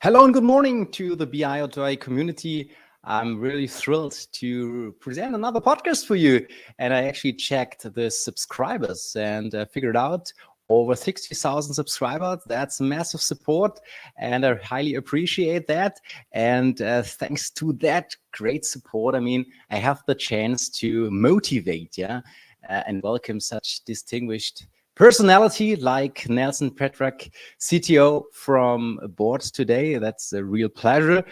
Hello and good morning to the BI community. I'm really thrilled to present another podcast for you. And I actually checked the subscribers and figured out over 60,000 subscribers. That's massive support, and I highly appreciate that. And thanks to that great support, I have the chance to motivate, and welcome such distinguished personality like Nelson Petracek, CTO from board today. That's a real pleasure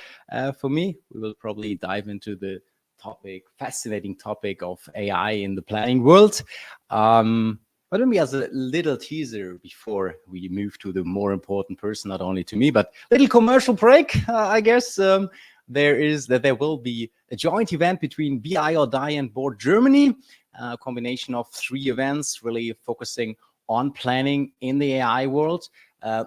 for me. We will probably dive into the fascinating topic of AI in the planning world. But let me as a little teaser before we move to the more important person, not only to me, but little commercial break, I guess. There will be a joint event between BI or Die and Board Germany, a combination of 3 events really focusing on planning in the AI world,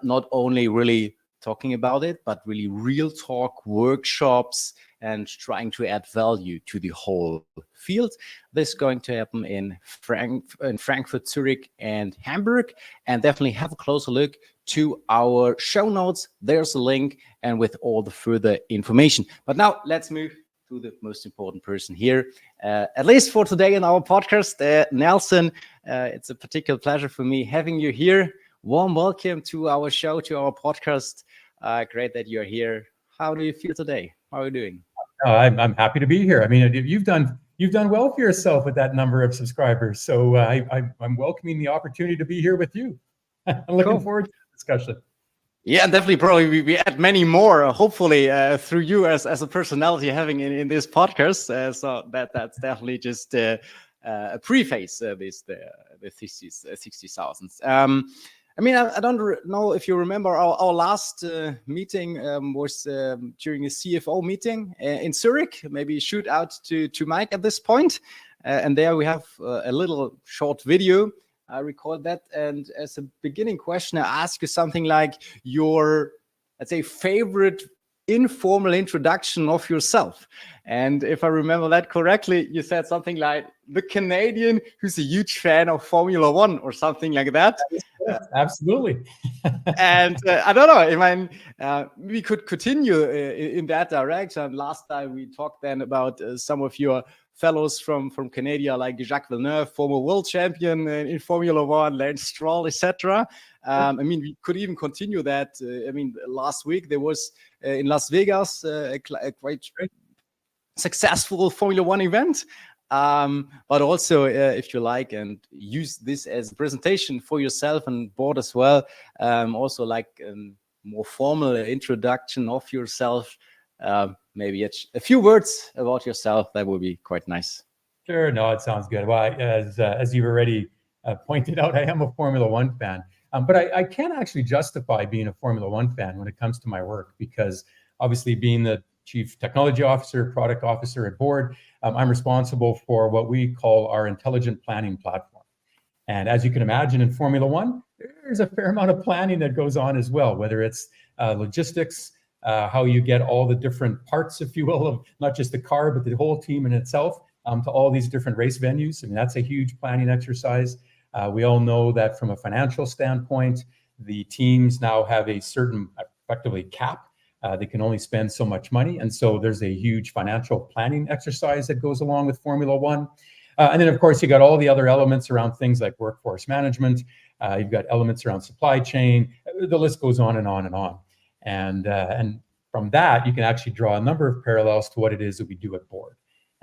not only really talking about it, but really real talk workshops and trying to add value to the whole field. This is going to happen in Frankfurt, Zurich, and Hamburg. And definitely have a closer look to our show notes. There's a link and with all the further information. But now let's move to the most important person here, at least for today in our podcast, Nelson. It's a particular pleasure for me having you here. Warm welcome to our show, to our podcast. Great that you're here. How do you feel today? How are you doing? I'm happy to be here. I mean, you've done well for yourself with that number of subscribers. So I'm welcoming the opportunity to be here with you. I'm looking forward to the discussion. Yeah, definitely. Probably we add many more, hopefully, through you as a personality having in this podcast. So that's definitely just a preface with the 60,000. I don't know if you remember our last meeting was during a CFO meeting in Zurich. Maybe shoot out to Mike at this point. And there we have a little short video. I record that, and as a beginning question, I ask you something like your, let's say, favorite informal introduction of yourself. And if I remember that correctly, you said something like the Canadian who's a huge fan of Formula One or something like that. Absolutely. And I don't know, we could continue in that direction. Last time we talked then about some of your fellows from Canada, like Jacques Villeneuve, former world champion in Formula One, Lance Stroll, etc. We could even continue that. Last week there was in Las Vegas a quite successful Formula One event. But also, if you like, and use this as a presentation for yourself and board as well, also like a more formal introduction of yourself. Maybe a few words about yourself. That would be quite nice. Sure. No, it sounds good. Well, as you've already pointed out, I am a Formula One fan, but I can't actually justify being a Formula One fan when it comes to my work, because obviously being the Chief Technology Officer, Product Officer at board, I'm responsible for what we call our intelligent planning platform. And as you can imagine, in Formula One, there's a fair amount of planning that goes on as well, whether it's logistics, how you get all the different parts, if you will, of not just the car, but the whole team in itself, to all these different race venues. That's a huge planning exercise. We all know that from a financial standpoint, the teams now have a certain, effectively, cap. They can only spend so much money. And so there's a huge financial planning exercise that goes along with Formula One. And then, of course, you got all the other elements around things like workforce management. You've got elements around supply chain. The list goes on and on and on. And from that, you can actually draw a number of parallels to what it is that we do at board.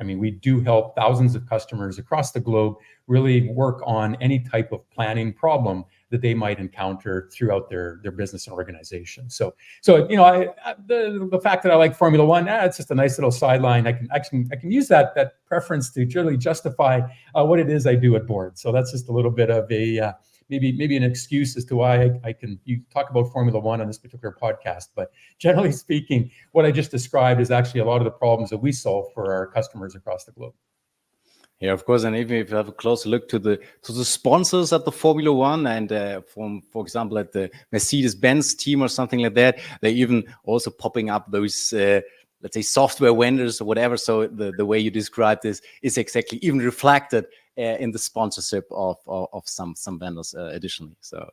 We do help thousands of customers across the globe really work on any type of planning problem that they might encounter throughout their business and organization. So the fact that I like Formula One, it's just a nice little sideline. I can use that preference to really justify what it is I do at board. So that's just a little bit of a maybe an excuse as to why you talk about Formula One on this particular podcast. But generally speaking, what I just described is actually a lot of the problems that we solve for our customers across the globe. Yeah, of course, and even if you have a closer look to the sponsors at the Formula One, and for example, at the Mercedes-Benz team or something like that, they're even also popping up those let's say software vendors or whatever. So the way you describe this is exactly even reflected in the sponsorship of some vendors additionally. So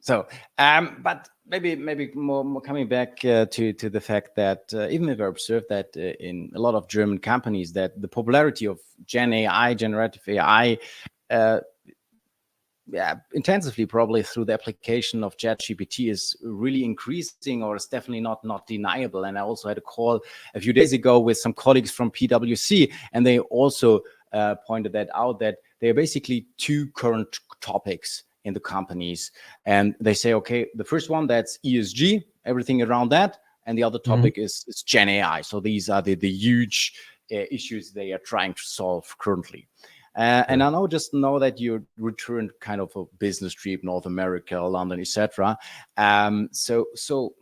So, but maybe more coming back to the fact that even if I observe that in a lot of German companies that the popularity of Gen AI, generative AI, intensively probably through the application of ChatGPT is really increasing, or is definitely not deniable. And I also had a call a few days ago with some colleagues from PwC, and they also pointed that out, that there are basically two current topics in the companies. And they say, okay, the first one, that's ESG, everything around that. And the other topic is Gen AI. So these are the huge issues they are trying to solve currently. And I just know that you returned kind of a business trip, North America, London, etc. So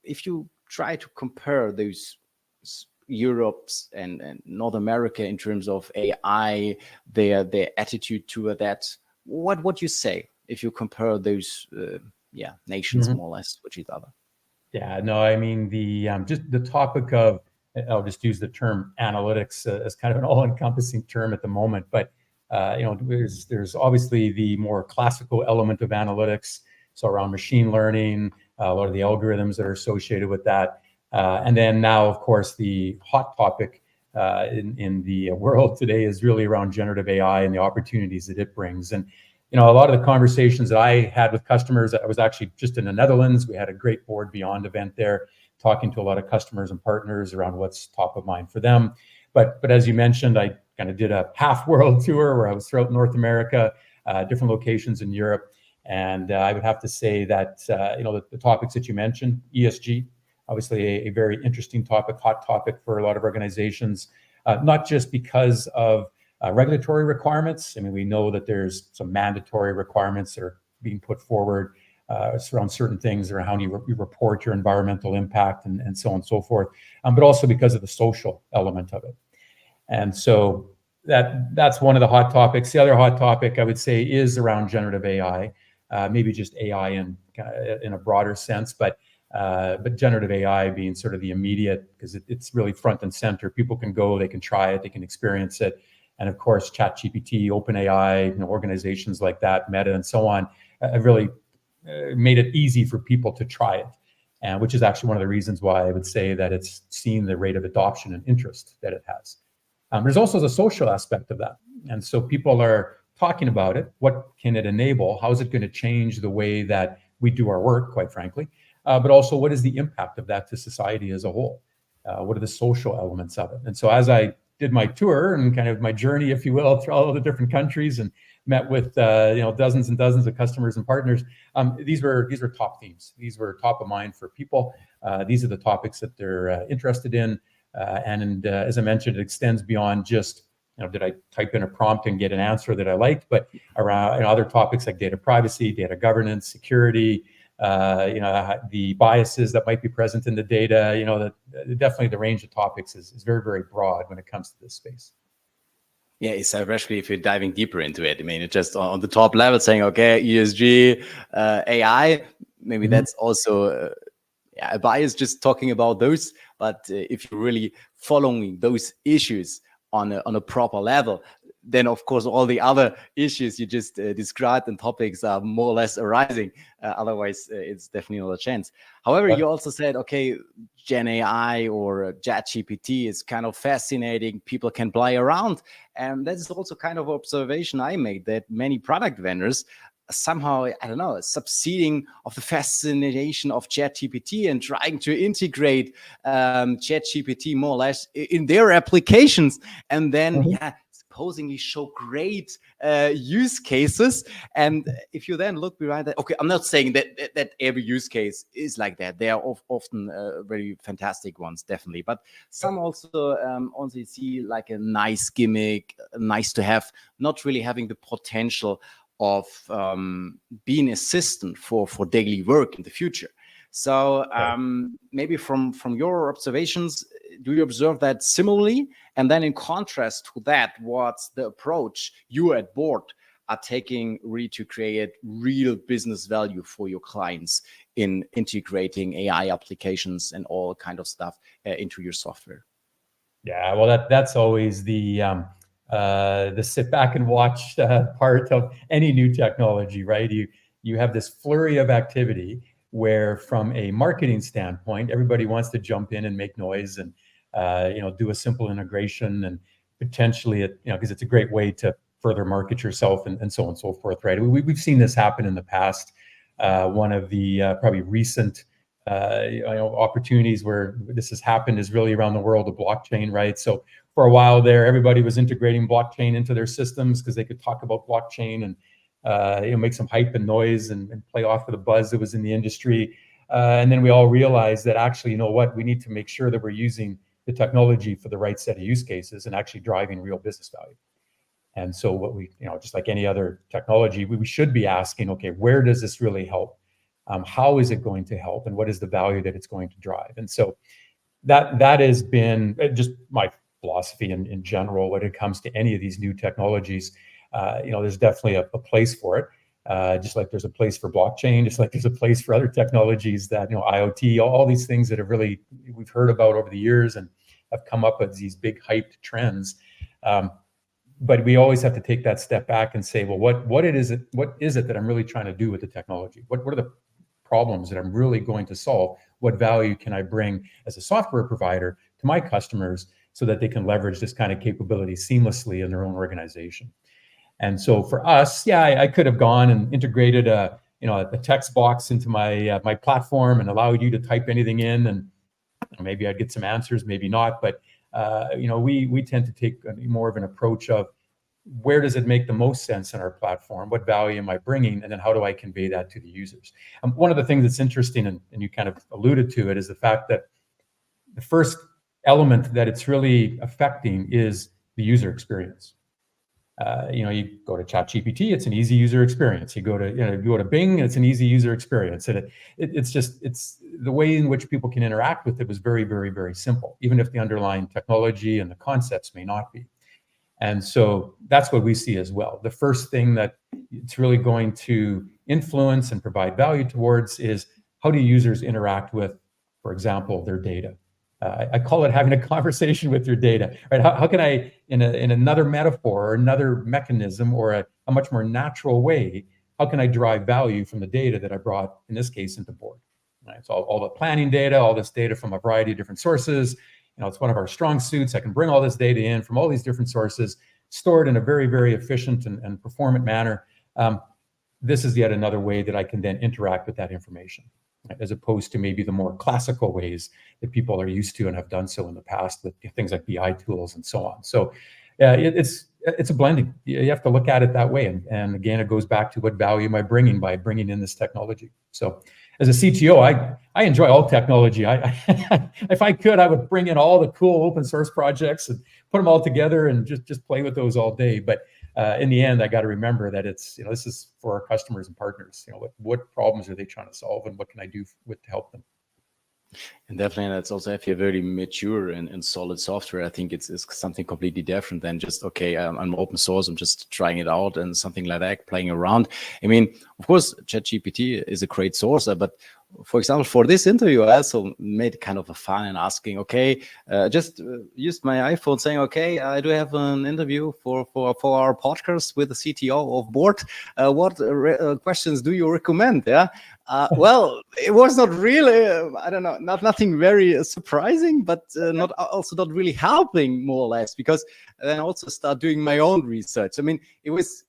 if you try to compare those Europe's and North America in terms of AI, their attitude to that, what would you say if you compare those nations more or less with each other? Yeah, no, I mean, just the topic of, I'll just use the term analytics as kind of an all-encompassing term at the moment, but there's obviously the more classical element of analytics, so around machine learning, a lot of the algorithms that are associated with that, and then now, of course, the hot topic in the world today is really around generative AI and the opportunities that it brings. And a lot of the conversations that I had with customers, I was actually just in the Netherlands. We had a great Board Beyond event there, talking to a lot of customers and partners around what's top of mind for them. But as you mentioned, I kind of did a half world tour where I was throughout North America, different locations in Europe. And I would have to say that, the topics that you mentioned, ESG, obviously a very interesting topic, hot topic for a lot of organizations, not just because of regulatory requirements. I mean, we know that there's some mandatory requirements that are being put forward around certain things, around how you report your environmental impact and so on and so forth, but also because of the social element of it. And so that's one of the hot topics. The other hot topic I would say is around generative AI, maybe just AI in a broader sense, but generative AI being sort of the immediate, because it's really front and center. People can go, they can try it, they can experience it. And of course, ChatGPT, OpenAI, organizations like that, Meta and so on, have really made it easy for people to try it. And which is actually one of the reasons why I would say that it's seen the rate of adoption and interest that it has. There's also the social aspect of that. And so people are talking about it. What can it enable? How is it going to change the way that we do our work, quite frankly? But also, what is the impact of that to society as a whole? What are the social elements of it? And so as I did my tour and kind of my journey, if you will, through all of the different countries and met with dozens and dozens of customers and partners, these were top themes. These were top of mind for people. These are the topics that they're interested in. And as I mentioned, it extends beyond just, did I type in a prompt and get an answer that I liked, but around other topics like data privacy, data governance, security, the biases that might be present in the data. Definitely the range of topics is very, very broad when it comes to this space. Yeah, especially if you're diving deeper into it. I mean, it's just on the top level saying, okay, ESG, AI, maybe that's also a bias just talking about those. But if you're really following those issues on a proper level, then of course all the other issues you just described and topics are more or less arising. Otherwise, it's definitely not a chance. However, you also said, okay, Gen AI or ChatGPT is kind of fascinating. People can play around. And that is also kind of observation I made, that many product vendors somehow, I don't know, succeeding of the fascination of ChatGPT and trying to integrate ChatGPT more or less in their applications. And then, supposedly show great use cases. And if you then look behind that, okay, I'm not saying that every use case is like that. There are often very fantastic ones, definitely. But some also see like a nice gimmick, nice to have, not really having the potential of being assistant for daily work in the future. So maybe from your observations, do you observe that similarly? And then in contrast to that, what's the approach you at board are taking really to create real business value for your clients in integrating AI applications and all kind of stuff into your software? Yeah, well, that's always the sit back and watch part of any new technology, right? you have this flurry of activity where, from a marketing standpoint, everybody wants to jump in and make noise and do a simple integration, and potentially because it's a great way to further market yourself and so on and so forth, right? We've seen this happen in the past. One of the probably recent opportunities where this has happened is really around the world of blockchain, right? So for a while there, everybody was integrating blockchain into their systems because they could talk about blockchain and make some hype and noise and play off of the buzz that was in the industry. And then we all realized that actually, we need to make sure that we're using the technology for the right set of use cases and actually driving real business value. And so what we, just like any other technology, we should be asking, okay, where does this really help? How is it going to help? And what is the value that it's going to drive? And so that has been just my philosophy in general when it comes to any of these new technologies. There's definitely a place for it. Just like there's a place for blockchain, just like there's a place for other technologies that, IoT, all these things that have really, we've heard about over the years and have come up as these big hyped trends. But we always have to take that step back and say, well, what is it that I'm really trying to do with the technology? What are the problems that I'm really going to solve? What value can I bring as a software provider to my customers so that they can leverage this kind of capability seamlessly in their own organization? And so for us, I could have gone and integrated a text box into my my platform and allowed you to type anything in, and maybe I'd get some answers, maybe not. But we tend to take more of an approach of, where does it make the most sense in our platform? What value am I bringing? And then how do I convey that to the users? One of the things that's interesting, and you kind of alluded to it, is the fact that the first element that it's really affecting is the user experience. You go to ChatGPT, it's an easy user experience. You go to Bing, it's an easy user experience. And it's the way in which people can interact with it was very, very, very simple, even if the underlying technology and the concepts may not be. And so that's what we see as well. The first thing that it's really going to influence and provide value towards is, how do users interact with, for example, their data? I call it having a conversation with your data, right? How can I, in another metaphor or another mechanism or a much more natural way, how can I derive value from the data that I brought, in this case, into board? Right? So all the planning data, all this data from a variety of different sources. It's one of our strong suits. I can bring all this data in from all these different sources, stored in a very, very efficient and performant manner. This is yet another way that I can then interact with that information, right? As opposed to maybe the more classical ways that people are used to and have done so in the past with things like BI tools and so on. So it's a blending. You have to look at it that way. And again, it goes back to, what value am I bringing by bringing in this technology? So as a CTO, I enjoy all technology. If I could, I would bring in all the cool open source projects and put them all together and just play with those all day. But in the end, I got to remember that it's, this is for our customers and partners. What problems are they trying to solve, and what can I do to help them? And definitely, that's also, if you're very mature and solid software, I think it's something completely different than just, okay, I'm open source, I'm just trying it out and something like that, playing around. I mean, of course, ChatGPT is a great source, but for example, for this interview, I also made kind of a fun and asking, okay, just used my iPhone saying, okay, I do have an interview for our podcast with the CTO of board. What questions do you recommend? Yeah. Well, it was not really, I don't know, nothing very surprising, but not really helping, more or less, because then I also start doing my own research. I mean, it was,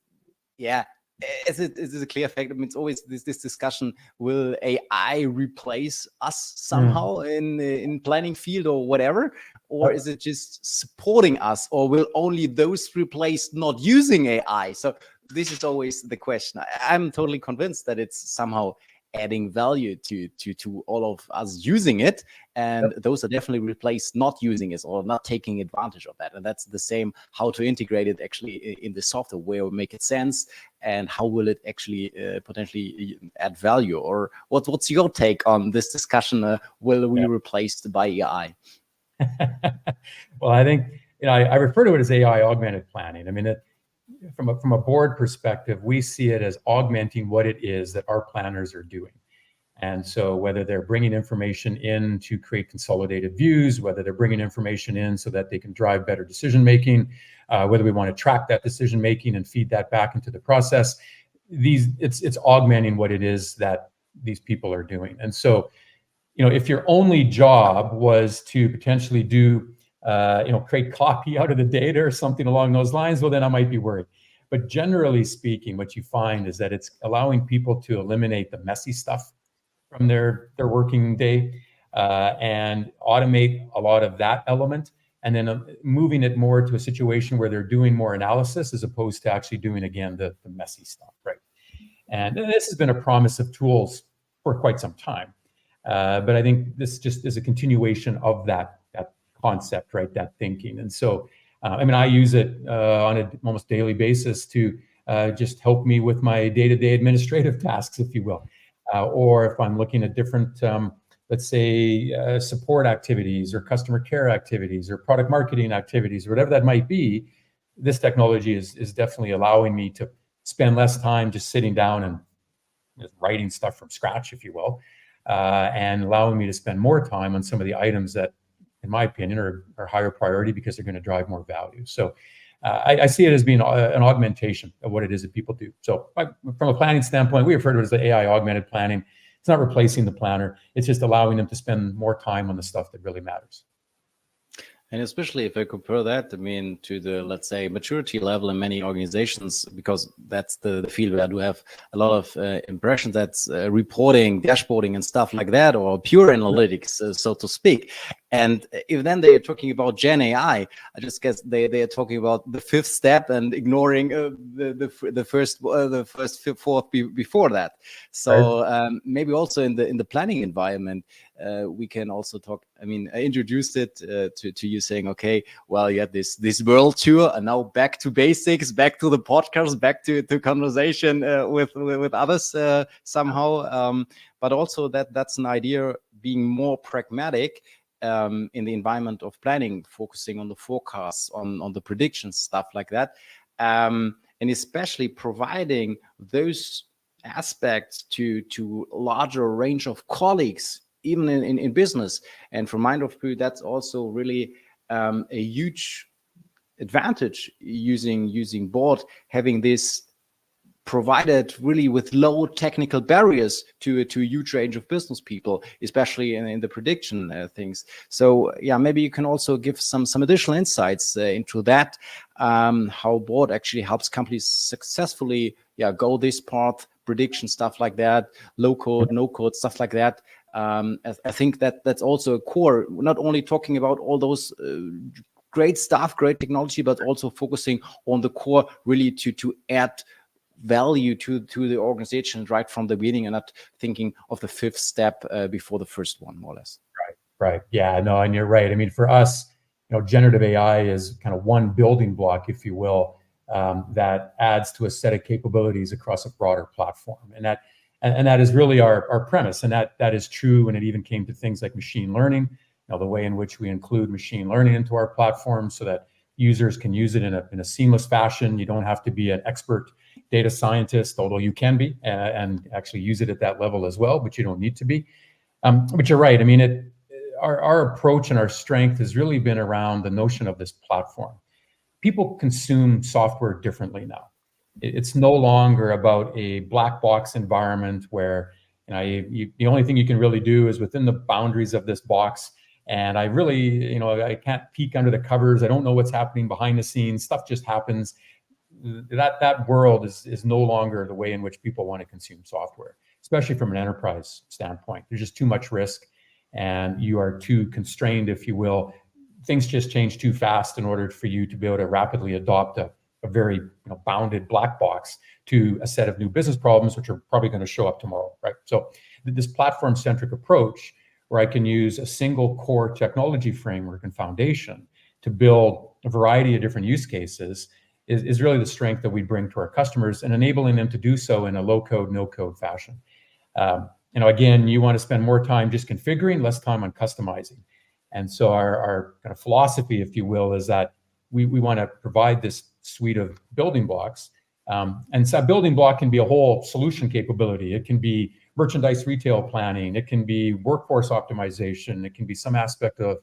it is a clear fact. I mean, it's always this discussion: will AI replace us somehow in planning field or whatever, or is it just supporting us, or will only those replace not using AI? So this is always the question. I'm totally convinced that it's somehow adding value to all of us using it, and those are definitely replaced not using it or not taking advantage of that. And that's the same, how to integrate it actually in the software, where will make it sense, and how will it actually potentially add value? Or what's your take on this discussion? Will we replaced by AI? Well, I think I refer to it as AI augmented planning. I mean, from a board perspective, we see it as augmenting what it is that our planners are doing. And so whether they're bringing information in to create consolidated views, whether they're bringing information in so that they can drive better decision making, whether we want to track that decision making and feed that back into the process, it's augmenting what it is that these people are doing. And so, if your only job was to potentially do, create copy out of the data or something along those lines, well, then I might be worried. But generally speaking, what you find is that it's allowing people to eliminate the messy stuff from their working day and automate a lot of that element, and then moving it more to a situation where they're doing more analysis as opposed to actually doing, again, the messy stuff, right? And this has been a promise of tools for quite some time. But I think this just is a continuation of that concept, right? That thinking. And so, I use it on an almost daily basis to just help me with my day-to-day administrative tasks, if you will. Or if I'm looking at different, let's say, support activities or customer care activities or product marketing activities, or whatever that might be, this technology is definitely allowing me to spend less time just sitting down and just writing stuff from scratch, if you will, and allowing me to spend more time on some of the items that, in my opinion, are higher priority because they're going to drive more value. So I see it as being an augmentation of what it is that people do. So from a planning standpoint, we refer to it as the AI augmented planning. It's not replacing the planner. It's just allowing them to spend more time on the stuff that really matters. And especially if I compare that, to the, let's say, maturity level in many organizations, because that's the field where I do have a lot of impressions, that's reporting, dashboarding and stuff like that, or pure analytics, so to speak. And if then they are talking about Gen AI, I just guess they are talking about the fifth step and ignoring the first fourth before that. So right. Maybe also in the planning environment, we can also talk. I introduced it to you saying, okay, well, you had this world tour, and now back to basics, back to the podcast, back to conversation with others somehow. But also that's an idea being more pragmatic in the environment of planning, focusing on the forecasts, on the predictions, stuff like that, and especially providing those aspects to a larger range of colleagues, even in business. And from my point of view, that's also really a huge advantage using board, having this provided really with low technical barriers to a huge range of business people, especially in the prediction things. So yeah, maybe you can also give some additional insights into that, how board actually helps companies successfully go this path, prediction stuff like that, low code, no code, stuff like that. I think that's also a core, not only talking about all those great stuff, great technology, but also focusing on the core, really to add value to the organization right from the beginning, and not thinking of the fifth step before the first one, more or less. Right. Yeah, no, and you're right. For us, generative AI is kind of one building block, if you will, that adds to a set of capabilities across a broader platform. And that is really our premise. And that is true when it even came to things like machine learning, the way in which we include machine learning into our platform so that users can use it in a seamless fashion. You don't have to be an expert data scientist, although you can be, and actually use it at that level as well, but you don't need to be. But you're right. Our approach and our strength has really been around the notion of this platform. People consume software differently now. It's no longer about a black box environment where the only thing you can really do is within the boundaries of this box. And I really, I can't peek under the covers. I don't know what's happening behind the scenes. Stuff just happens. That world is no longer the way in which people want to consume software, especially from an enterprise standpoint. There's just too much risk, and you are too constrained, if you will. Things just change too fast in order for you to be able to rapidly adopt a very bounded black box to a set of new business problems, which are probably going to show up tomorrow, right? So this platform-centric approach, where I can use a single core technology framework and foundation to build a variety of different use cases, is really the strength that we bring to our customers, and enabling them to do so in a low-code, no-code fashion. Again, you want to spend more time just configuring, less time on customizing. And so our kind of philosophy, if you will, is that we want to provide this suite of building blocks. And so a building block can be a whole solution capability. It can be merchandise retail planning. It can be workforce optimization. It can be some aspect of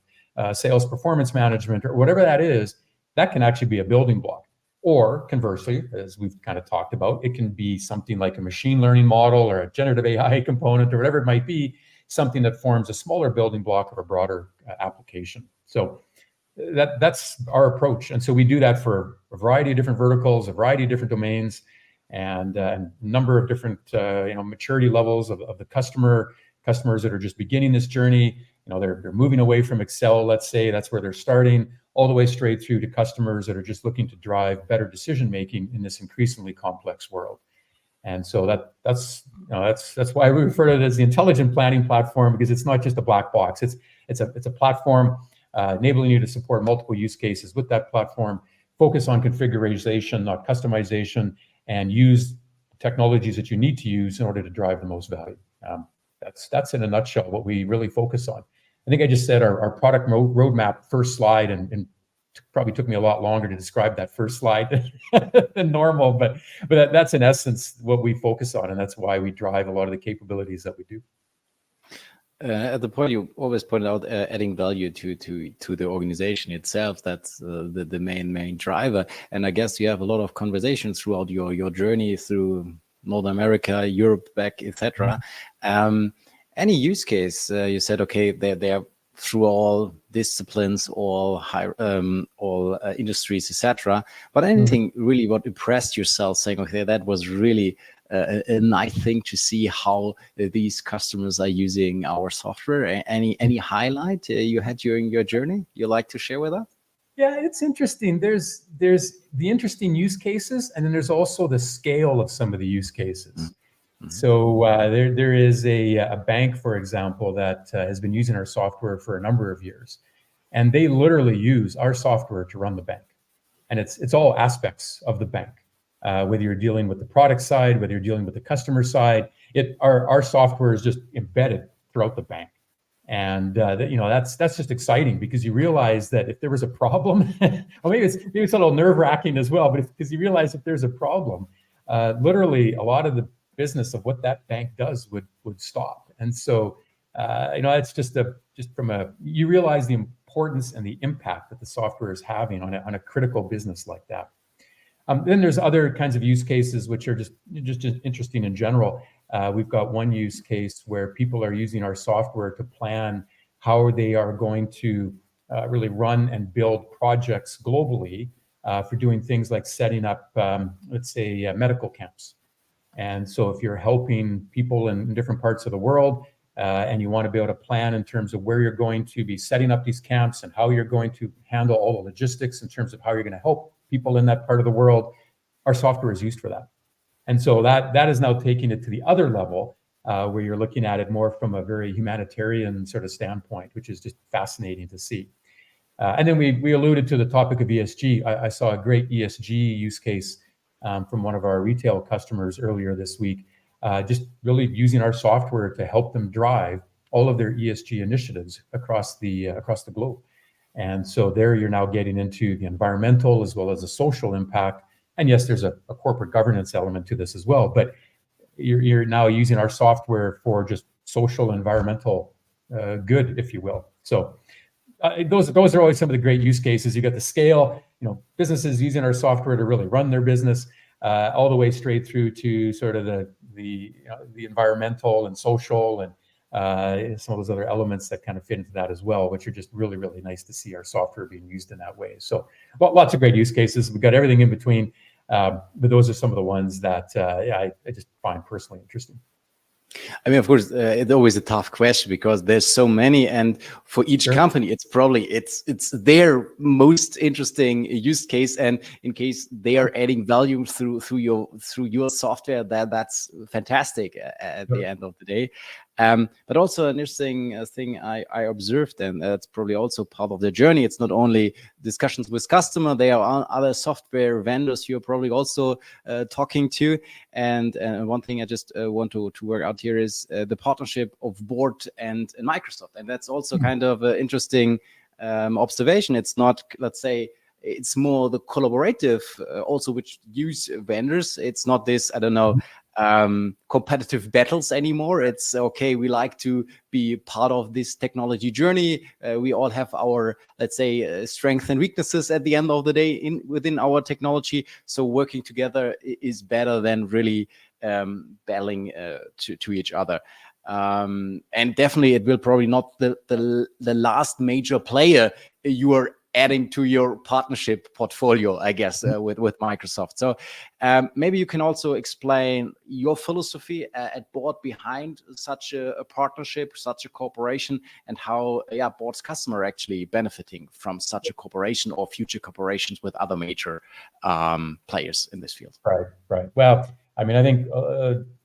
sales performance management, or whatever that is. That can actually be a building block. Or conversely, as we've kind of talked about, it can be something like a machine learning model or a generative AI component or whatever it might be, something that forms a smaller building block of a broader application. So that's our approach. And so we do that for a variety of different verticals, a variety of different domains, and a number of different maturity levels of the customers that are just beginning this journey. They're moving away from Excel, let's say, that's where they're starting, all the way straight through to customers that are just looking to drive better decision making in this increasingly complex world. And so that's why we refer to it as the intelligent planning platform, because it's not just a black box. It's a platform enabling you to support multiple use cases with that platform, focus on configuration, not customization, and use technologies that you need to use in order to drive the most value. That's in a nutshell what we really focus on. I think I just said our product roadmap first slide, and probably took me a lot longer to describe that first slide than normal, but that's in essence what we focus on, and that's why we drive a lot of the capabilities that we do. At the point you always pointed out, adding value to the organization itself, that's the main driver. And I guess you have a lot of conversations throughout your journey through North America, Europe, back, etc. Any use case you said, okay, they're through all disciplines, all industries, etc. But anything really what impressed yourself, saying, okay, that was really a nice thing to see how these customers are using our software. Any highlight you had during your journey you like to share with us? Yeah, it's interesting. There's the interesting use cases, and then there's also the scale of some of the use cases. So there is a bank, for example, that has been using our software for a number of years, and they literally use our software to run the bank, and it's all aspects of the bank. Whether you're dealing with the product side, whether you're dealing with the customer side, our software is just embedded throughout the bank. And that's just exciting, because you realize that if there was a problem, or maybe it's a little nerve-wracking as well, but because you realize if there's a problem, literally a lot of the business of what that bank does would stop. And so it's you realize the importance and the impact that the software is having on a critical business like that. Then there's other kinds of use cases which are just interesting in general. We've got one use case where people are using our software to plan how they are going to really run and build projects globally for doing things like setting up, let's say, medical camps. And so if you're helping people in different parts of the world and you want to be able to plan in terms of where you're going to be setting up these camps and how you're going to handle all the logistics in terms of how you're going to help people in that part of the world, our software is used for that. And so that is now taking it to the other level where you're looking at it more from a very humanitarian sort of standpoint, which is just fascinating to see. And then we alluded to the topic of ESG. I saw a great ESG use case from one of our retail customers earlier this week, just really using our software to help them drive all of their ESG initiatives across the globe. And so there you're now getting into the environmental as well as the social impact. And yes, there's a corporate governance element to this as well, but you're now using our software for just social, environmental good, if you will. So those are always some of the great use cases. You got the scale, businesses using our software to really run their business, all the way straight through to sort of the environmental and social and some of those other elements that kind of fit into that as well, which are just really, really nice to see our software being used in that way. So lots of great use cases. We've got everything in between, but those are some of the ones that I just find personally interesting. I mean, of course, it's always a tough question because there's so many, and for each company, it's probably it's their most interesting use case, and in case they are adding value through your software, that's fantastic at the end of the day. But also an interesting thing I observed, and that's probably also part of the journey. It's not only discussions with customer, there are other software vendors you're probably also talking to. And one thing I just want to work out here is the partnership of Board and Microsoft. And that's also kind of an interesting observation. It's not, let's say, it's more the collaborative also which use vendors. It's not this, I don't know, competitive battles anymore. It's okay, we like to be part of this technology journey. We all have our, let's say, strengths and weaknesses at the end of the day within our technology. So working together is better than really battling to each other. And definitely it will probably not the last major player you are adding to your partnership portfolio, I guess, with Microsoft. So maybe you can also explain your philosophy at Board behind such a partnership, such a cooperation, and how Board's customer actually benefiting from such a cooperation or future cooperations with other major players in this field. Right. Well, I mean, I think,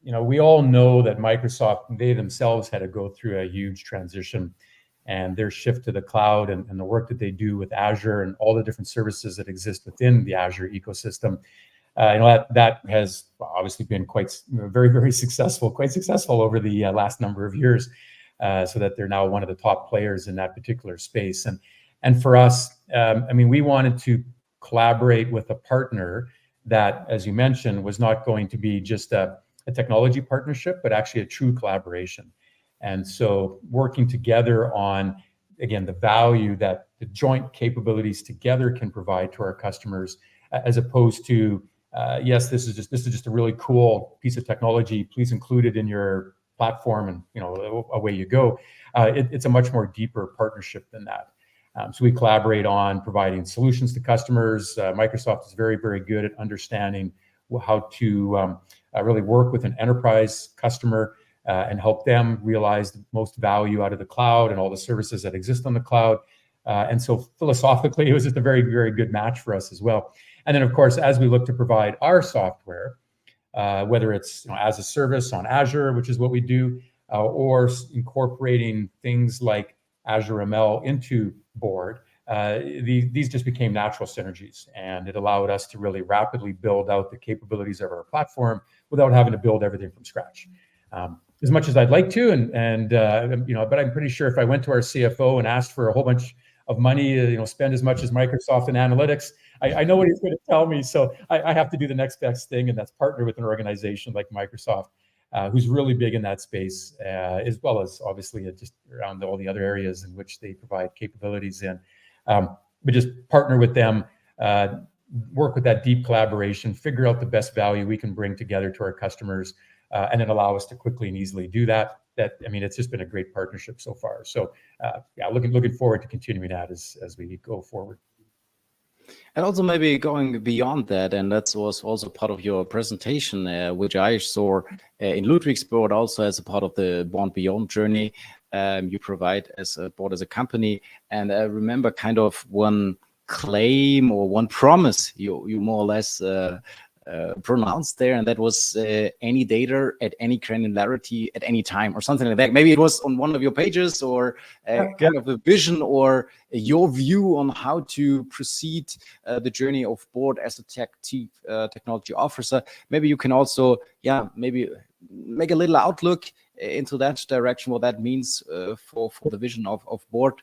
we all know that Microsoft, they themselves had to go through a huge transition, and their shift to the cloud and the work that they do with Azure and all the different services that exist within the Azure ecosystem. That has obviously been very, very successful, quite successful over the last number of years, so that they're now one of the top players in that particular space. And for us, we wanted to collaborate with a partner that, as you mentioned, was not going to be just a technology partnership, but actually a true collaboration. And so working together on, again, the value that the joint capabilities together can provide to our customers, as opposed to, yes, this is just a really cool piece of technology, please include it in your platform, and away you go. It's a much more deeper partnership than that. So we collaborate on providing solutions to customers. Microsoft is very, very good at understanding how to really work with an enterprise customer and help them realize the most value out of the cloud and all the services that exist on the cloud. And so philosophically, it was just a very, very good match for us as well. And then, of course, as we look to provide our software, whether it's as a service on Azure, which is what we do, or incorporating things like Azure ML into Board, these just became natural synergies, and it allowed us to really rapidly build out the capabilities of our platform without having to build everything from scratch. As much as I'd like to, but I'm pretty sure if I went to our CFO and asked for a whole bunch of money, spend as much as Microsoft in analytics, I know what he's going to tell me. So I have to do the next best thing, and that's partner with an organization like Microsoft, who's really big in that space, as well as obviously just around all the other areas in which they provide capabilities in. But just partner with them, work with that deep collaboration, figure out the best value we can bring together to our customers, and then allow us to quickly and easily do that. It's just been a great partnership so far. So looking forward to continuing that as we go forward. And also maybe going beyond that, and that was also part of your presentation, which I saw in Ludwigsburg, also as a part of the Born Beyond journey you provide as a Board, as a company. And I remember kind of one claim or one promise you more or less pronounced there, and that was any data at any granularity at any time, or something like that. Maybe it was on one of your pages, or kind of a vision or your view on how to proceed the journey of Board as a technology officer. Maybe you can also maybe make a little outlook into that direction, what that means for the vision of Board,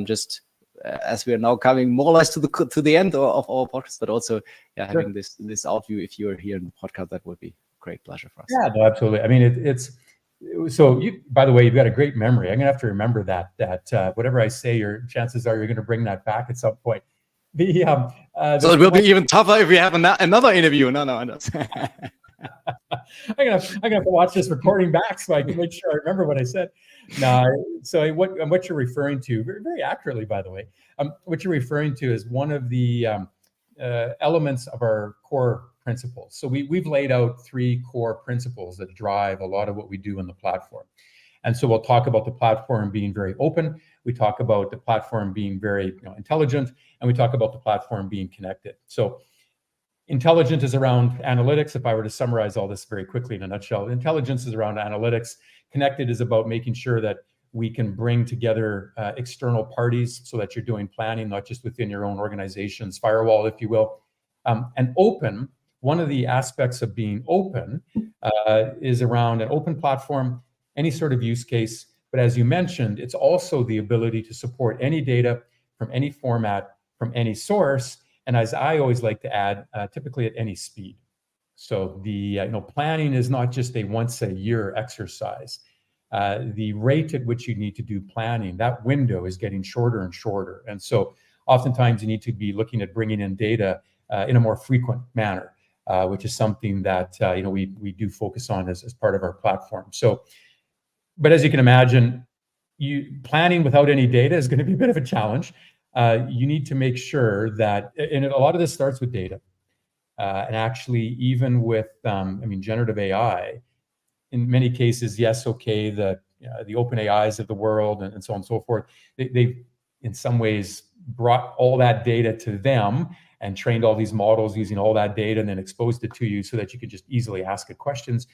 just as we are now coming more or less to the end of our podcast, but also having this outview. If you're here in the podcast, that would be a great pleasure for us. Yeah, no, absolutely. It's so. By the way, you've got a great memory. I'm gonna have to remember that whatever I say, your chances are you're gonna bring that back at some point. So it will be even tougher if we have another interview. No. I'm gonna have to watch this recording back so I can make sure I remember what I said. No, so what you're referring to, very, very accurately, by the way, what you're referring to is one of the elements of our core principles. So we've laid out 3 core principles that drive a lot of what we do in the platform. And so we'll talk about the platform being very open. We talk about the platform being very intelligent, and we talk about the platform being connected. So intelligent is around analytics. If I were to summarize all this very quickly in a nutshell, intelligence is around analytics. Connected is about making sure that we can bring together external parties so that you're doing planning, not just within your own organization's firewall, if you will. And open, one of the aspects of being open is around an open platform, any sort of use case. But as you mentioned, it's also the ability to support any data from any format, from any source. And as I always like to add, typically at any speed. So the planning is not just a once a year exercise. The rate at which you need to do planning, that window is getting shorter and shorter. And so oftentimes you need to be looking at bringing in data in a more frequent manner, which is something that we do focus on as part of our platform. So, but as you can imagine, planning without any data is going to be a bit of a challenge. You need to make sure that, and a lot of this starts with data. And actually, even with, generative AI, in many cases, yes, okay, the open AIs of the world and so on and so forth, they've in some ways brought all that data to them and trained all these models using all that data and then exposed it to you so that you could just easily ask it questions.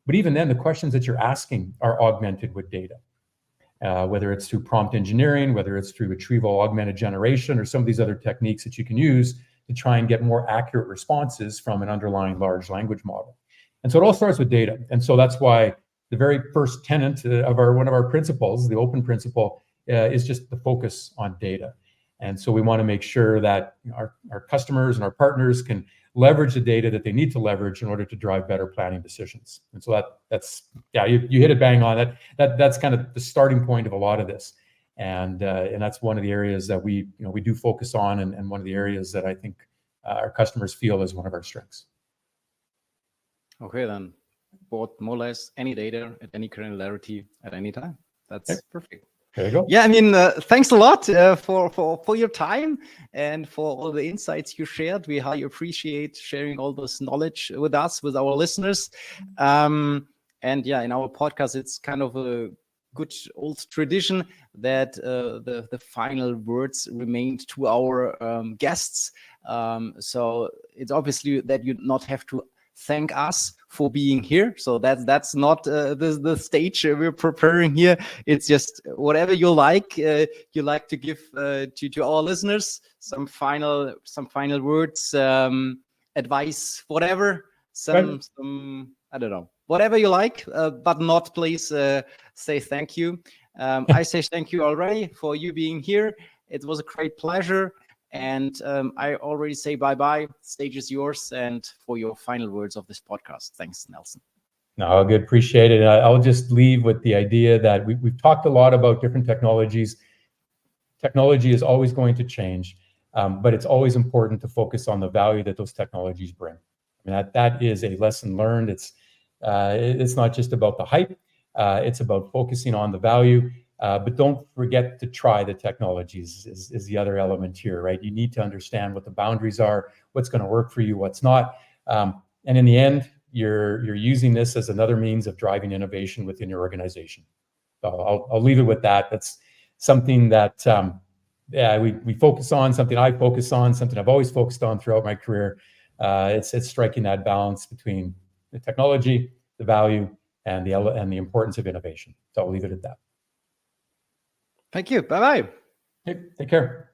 But even then, the questions that you're asking are augmented with data, whether it's through prompt engineering, whether it's through retrieval augmented generation, or some of these other techniques that you can use to try and get more accurate responses from an underlying large language model. And so it all starts with data. And so that's why the very first tenet of one of our principles, the open principle, is just the focus on data. And so we want to make sure that our customers and our partners can leverage the data that they need to leverage in order to drive better planning decisions. And so that's you hit it bang on. That's kind of the starting point of a lot of this. And that's one of the areas that we do focus on, and one of the areas that I think our customers feel is one of our strengths. Okay, then, both more or less any data at any granularity at any time. That's perfect. There you go. Yeah, thanks a lot for your time and for all the insights you shared. We highly appreciate sharing all this knowledge with us, with our listeners. And yeah, in our podcast, it's kind of a good old tradition that the final words remained to our guests. So it's obviously that you not have to thank us for being here. So that's not the stage we're preparing here. It's just whatever you like to give to our listeners. Some final words, advice, whatever. Some I don't know. Whatever you like, but not please say thank you. I say thank you already for you being here. It was a great pleasure. And I already say bye-bye. Stage is yours, and for your final words of this podcast. Thanks, Nelson. No, good. Appreciate it. I'll just leave with the idea that we've talked a lot about different technologies. Technology is always going to change, but it's always important to focus on the value that those technologies bring. That is a lesson learned. It's not just about the hype. It's about focusing on the value. But don't forget to try the technologies is the other element here, right? You need to understand what the boundaries are, what's going to work for you, what's not. And in the end, you're using this as another means of driving innovation within your organization. So I'll leave it with that. That's something that we focus on, something I focus on, something I've always focused on throughout my career. It's striking that balance between the technology, the value, and the importance of innovation. So I'll leave it at that. Thank you. Bye-bye. Hey, take care.